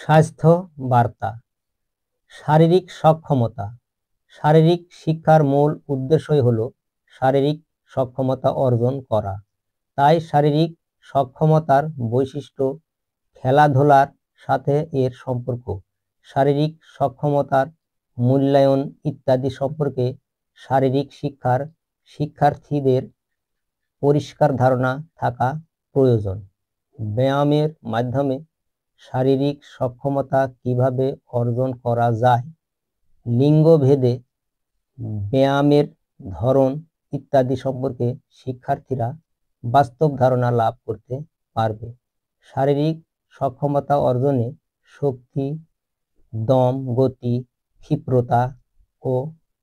স্বাস্থ্য বার্তা। শারীরিক সক্ষমতা। শারীরিক শিক্ষার মূল উদ্দেশ্যই হলো শারীরিক সক্ষমতা অর্জন করা। তাই শারীরিক সক্ষমতার বৈশিষ্ট্য, খেলাধুলার সাথে এর সম্পর্ক, শারীরিক সক্ষমতার মূল্যায়ন ইত্যাদি সম্পর্কে শারীরিক শিক্ষার শিক্ষার্থীদের পরিষ্কার ধারণা থাকা প্রয়োজন। ব্যায়ামের মাধ্যমে শারীরিক সক্ষমতা কিভাবে অর্জন করা যায়, লিঙ্গভেদে ব্যায়ামের ধরন ইত্যাদি সম্পর্কে শিক্ষার্থীরা বাস্তব ধারণা লাভ করতে পারবে। শারীরিক সক্ষমতা অর্জনে শক্তি, দম, গতি, ক্ষিপ্রতা ও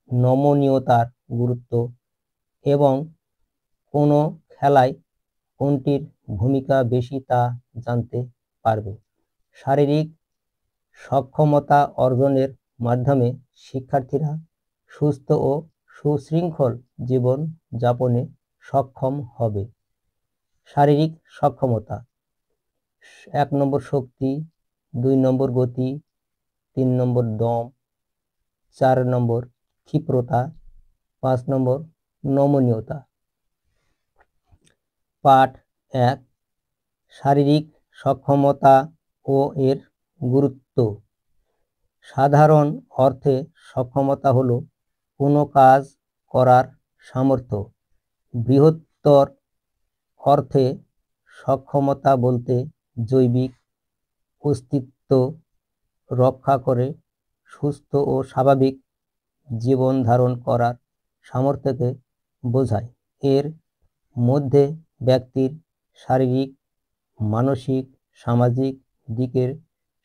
নমনীয়তার গুরুত্ব এবং কোনো খেলায় কোনটির ভূমিকা বেশি তা জানতে পারবে। শারীরিক সক্ষমতা অর্জনের মাধ্যমে শিক্ষার্থীরা সুস্থ ও সুশৃঙ্খল জীবন যাপনে সক্ষম হবে। শারীরিক সক্ষমতা: 1 নম্বর শক্তি, 2 নম্বর গতি, 3 নম্বর দম, 4 নম্বর ক্ষিপ্রতা, 5 নম্বর নমনীয়তা। পাঠ 1, শারীরিক সক্ষমতা ও এর গুরুত্ব। সাধারণ অর্থে সক্ষমতা হলো কোনো কাজ করার সামর্থ্য। বৃহত্তর অর্থে সক্ষমতা বলতে জৈবিক অস্তিত্ব রক্ষা করে সুস্থ ও স্বাভাবিক জীবন ধারণ করার সামর্থ্যকে বোঝায়। এর মধ্যে ব্যক্তির শারীরিক, মানসিক, সামাজিক দিকের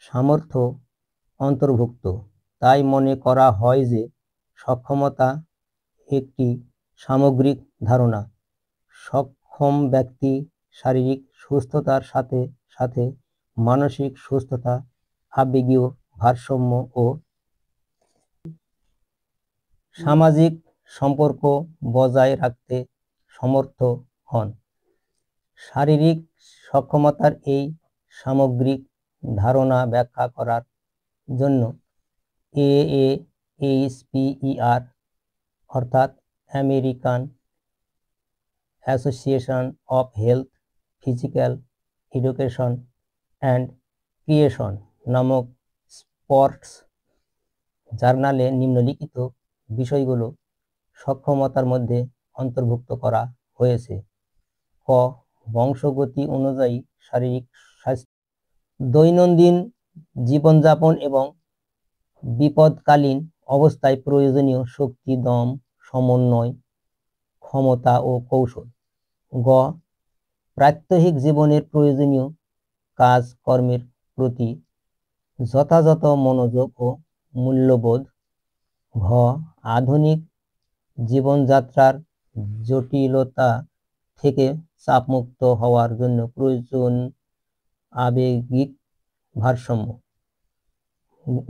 সামর্থ্য অন্তর্ভুক্ত। তাই মনে করা হয় যে সক্ষমতা একটি সামগ্রিক ধারণা। সক্ষম ব্যক্তি শারীরিক সুস্থতার সাথে সাথে মানসিক সুস্থতা, আবেগীয় ভারসাম্য ও সামাজিক সম্পর্ক বজায় রাখতে সমর্থ হন। শারীরিক সক্ষমতার এই সামগ্রিক ধারণা ব্যাখ্যা করার জন্য AASPER অর্থাৎ American association of health, physical education and creation নামক স্পোর্টস জার্নালে নিম্নলিখিত বিষয়গুলো সক্ষমতার মধ্যে অন্তর্ভুক্ত করা হয়েছে। ক. বংশগতি অনুযায়ী শারীরিক স্বাস্থ্য। দৈনন্দিন জীবনযাপন এবং বিপদকালীন অবস্থায় প্রয়োজনীয় শক্তি, দম, সমন্বয়, ক্ষমতা ও কৌশল। গ. প্রাত্যহিক জীবনের প্রয়োজনীয় কাজকর্মের প্রতি যথাযথ মনোযোগ ও মূল্যবোধ। ঘ. আধুনিক জীবনযাত্রার জটিলতা থেকে চাপমুক্ত হওয়ার জন্য প্রয়োজন আবেগিক ভারসাম্য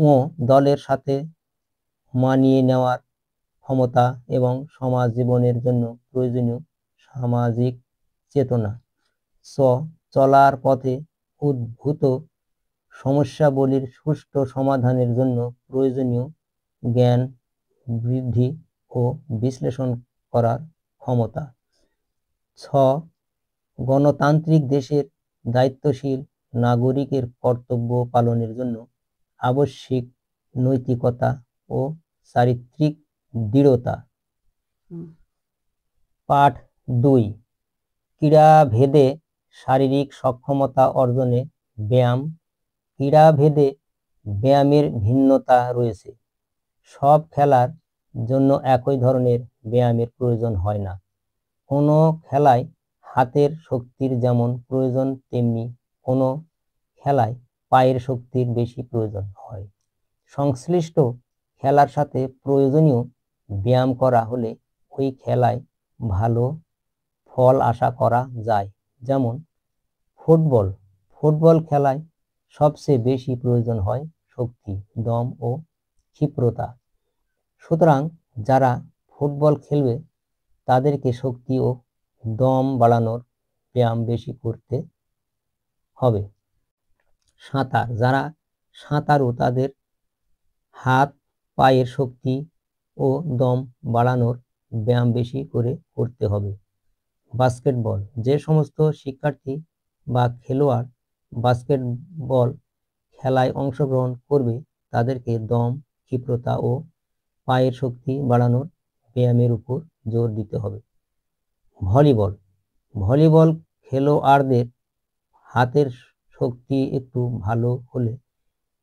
ও দলের সাথে মানিয়ে নেওয়ার ক্ষমতা এবং সমাজ জীবনের জন্য প্রয়োজনীয় সামাজিক চেতনা। চ. চলার পথে উদ্ভূত সমস্যাবলীর সুষ্ঠু সমাধানের জন্য প্রয়োজনীয় জ্ঞান বৃদ্ধি ও বিশ্লেষণ করার ক্ষমতা। ছ. গণতান্ত্রিক দেশের দায়িত্বশীল নাগরিকের কর্তব্য পালনের জন্য আবশ্যিক নৈতিকতা ও চারিত্রিক দৃঢ়তা। পাঠ 2, ক্রীড়াভেদে শারীরিক সক্ষমতা অর্জনে ব্যায়াম। ক্রীড়াভেদে ব্যায়ামের ভিন্নতা রয়েছে। সব খেলার জন্য একই ধরনের ব্যায়ামের প্রয়োজন হয় না। কোনো খেলায় হাতের শক্তির যেমন প্রয়োজন তেমনি কোনো খেলায় পায়ের শক্তির বেশি প্রয়োজন হয়। সংশ্লিষ্ট খেলার সাথে প্রয়োজনীয় ব্যায়াম করা হলে ওই খেলায় ভালো ফল আশা করা যায়। যেমন ফুটবল খেলায় সবচেয়ে বেশি প্রয়োজন হয় শক্তি, দম ও ক্ষিপ্রতা। সুতরাং যারা ফুটবল খেলবে তাদেরকে শক্তি ও দম বাড়ানোর ব্যায়াম বেশি করতে হবে। সাঁতার: যারা সাঁতারু তাদের হাত পায়ের শক্তি ও দম বাড়ানোর ব্যায়াম বেশি করে করতে হবে। বাস্কেটবল, যে সমস্ত শিক্ষার্থী বা খেলোয়াড় বাস্কেটবল খেলায় অংশগ্রহণ করবে তাদেরকে দম, ক্ষিপ্রতা ও পায়ের শক্তি বাড়ানোর ব্যায়ামের উপর জোর দিতে হবে। ভলিবল, ভলিবল খেলোয়াড়দের হাতের শক্তি একটু ভালো হলে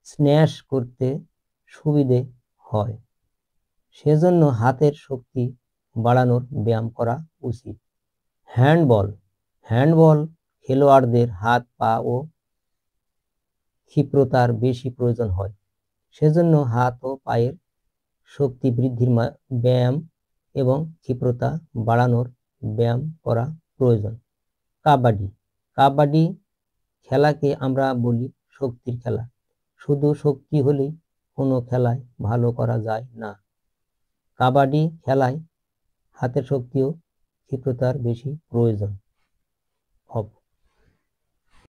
স্ম্যাশ করতে সুবিধে হয়, সেজন্য হাতের শক্তি বাড়ানোর ব্যায়াম করা উচিত। হ্যান্ডবল, হ্যান্ডবল খেলোয়াড়দের হাত পা ও ক্ষিপ্রতার বেশি প্রয়োজন হয়, সেজন্য হাত ও পায়ের শক্তি বৃদ্ধির ব্যায়াম এবং ক্ষিপ্রতা বাড়ানোর ব্যায়াম করা প্রয়োজন। কাবাডি, কাবাডি খেলাকে আমরা বলি শক্তির খেলা। শুধু শক্তি হলেই কোনো খেলায় ভালো করা যায় না। কাবাডি খেলায় হাতের শক্তি ও ক্ষিপ্রতার বেশি প্রয়োজন।